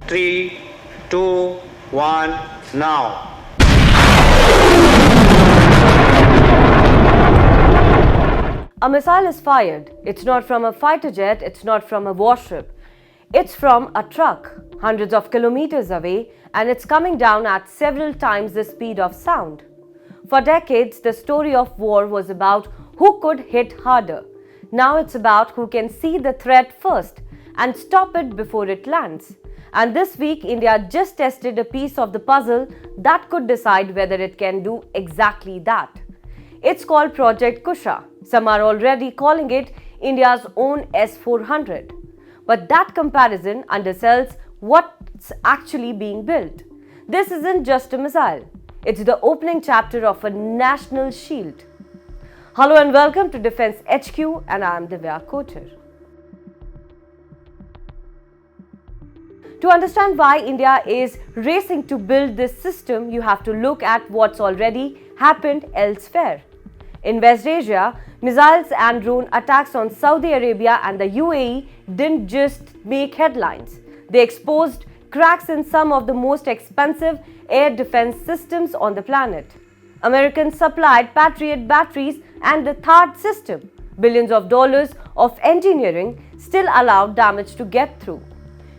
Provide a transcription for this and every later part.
3, 2, 1, now. A missile is fired. It's not from a fighter jet, it's not from a warship. It's from a truck, hundreds of kilometers away, and it's coming down at several times the speed of sound. For decades, the story of war was about who could hit harder. Now it's about who can see the threat first and stop it before it lands. And this week, India just tested a piece of the puzzle that could decide whether it can do exactly that. It's called Project Kusha. Some are already calling it India's own S-400. But that comparison undersells what's actually being built. This isn't just a missile. It's the opening chapter of a national shield. Hello and welcome to Defense HQ, and I am Divya Kochar. To understand why India is racing to build this system, you have to look at what's already happened elsewhere. In West Asia, missiles and drone attacks on Saudi Arabia and the UAE didn't just make headlines. They exposed cracks in some of the most expensive air defense systems on the planet. Americans supplied Patriot batteries and the THAAD system. Billions of dollars of engineering still allowed damage to get through.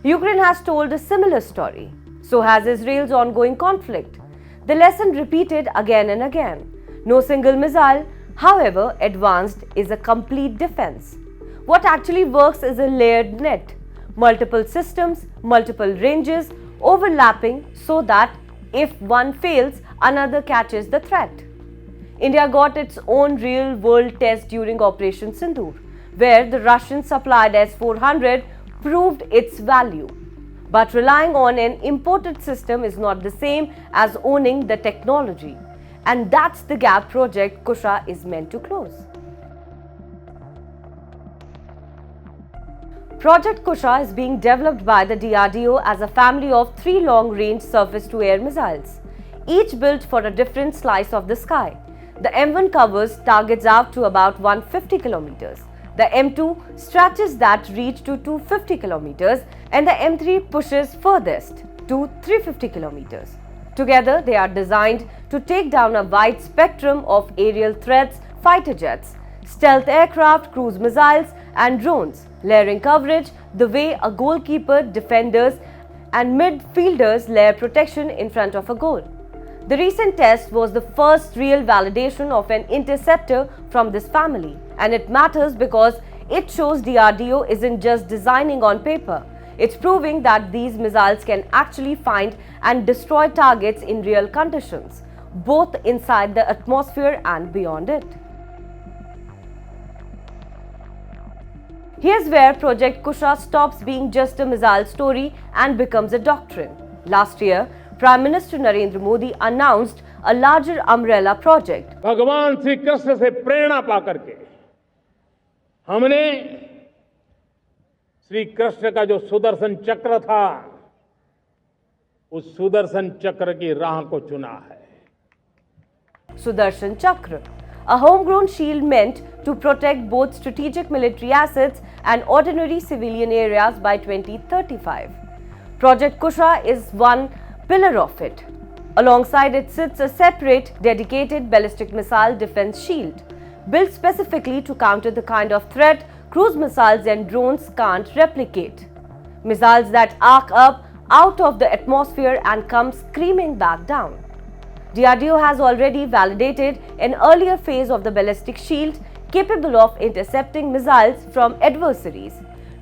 Ukraine has told a similar story. So has Israel's ongoing conflict. The lesson repeated again and again. No single missile, however advanced, is a complete defense. What actually works is a layered net. Multiple systems, multiple ranges, overlapping so that if one fails, another catches the threat. India got its own real-world test during Operation Sindoor, where the Russian supplied S-400 proved its value. But relying on an imported system is not the same as owning the technology. And that's the gap Project Kusha is meant to close. Project Kusha is being developed by the DRDO as a family of 3 long-range surface-to-air missiles, each built for a different slice of the sky. The M1 covers targets out to about 150 kilometers. The M2 stretches that reach to 250 kilometers, and the M3 pushes furthest to 350 kilometers. Together, they are designed to take down a wide spectrum of aerial threats, fighter jets, stealth aircraft, cruise missiles, and drones, layering coverage the way a goalkeeper, defenders, and midfielders layer protection in front of a goal. The recent test was the first real validation of an interceptor from this family, and it matters because it shows DRDO isn't just designing on paper. It's proving that these missiles can actually find and destroy targets in real conditions, both inside the atmosphere and beyond it. Here's where Project Kusha stops being just a missile story and becomes a doctrine. Last year, Prime Minister Narendra Modi announced a larger umbrella project. भगवान श्री कृष्ण से प्रेरणा पाकर के हमने श्री कृष्ण का जो सुदर्शन चक्र था, उस सुदर्शन चक्र की राह को चुना है. Sudarshan Chakra, a homegrown shield meant to protect both strategic military assets and ordinary civilian areas by 2035. Project Kusha is one pillar of it. Alongside it sits a separate, dedicated ballistic missile defense shield, built specifically to counter the kind of threat cruise missiles and drones can't replicate. Missiles that arc up out of the atmosphere and come screaming back down. DRDO has already validated an earlier phase of the ballistic shield capable of intercepting missiles from adversaries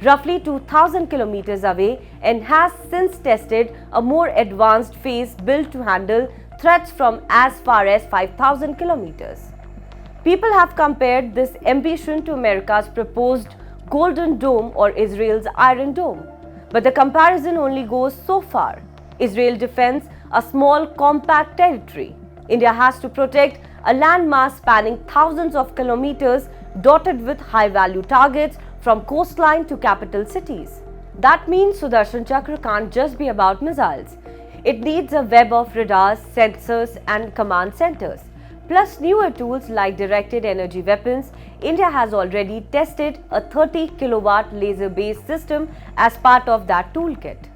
roughly 2,000 kilometers away, and has since tested a more advanced phase built to handle threats from as far as 5,000 kilometers. People have compared this ambition to America's proposed Golden Dome or Israel's Iron Dome. But the comparison only goes so far. Israel defends a small, compact territory. India has to protect a landmass spanning thousands of kilometers dotted with high-value targets from coastline to capital cities. That means Sudarshan Chakra can't just be about missiles. It needs a web of radars, sensors and command centers. Plus newer tools like directed energy weapons. India has already tested a 30 kilowatt laser-based system as part of that toolkit.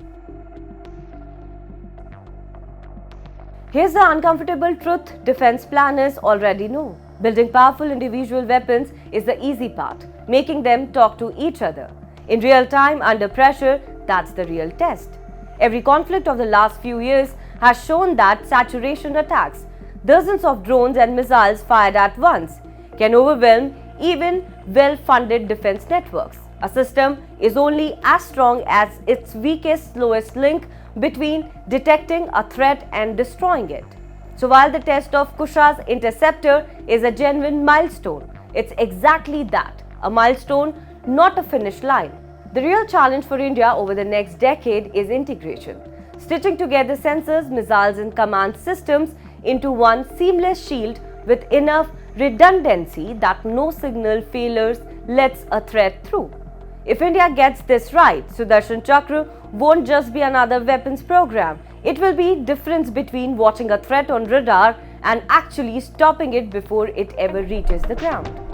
Here's the uncomfortable truth defense planners already know. Building powerful individual weapons is the easy part, making them talk to each other. In real time, under pressure, that's the real test. Every conflict of the last few years has shown that saturation attacks, dozens of drones and missiles fired at once, can overwhelm even well-funded defense networks. A system is only as strong as its weakest, slowest link between detecting a threat and destroying it. So while the test of Kusha's interceptor is a genuine milestone, it's exactly that, a milestone, not a finish line. The real challenge for India over the next decade is integration, stitching together sensors, missiles and command systems into one seamless shield with enough redundancy that no signal failures lets a threat through. If India gets this right, Sudarshan Chakra won't just be another weapons program. It will be the difference between watching a threat on radar and actually stopping it before it ever reaches the ground.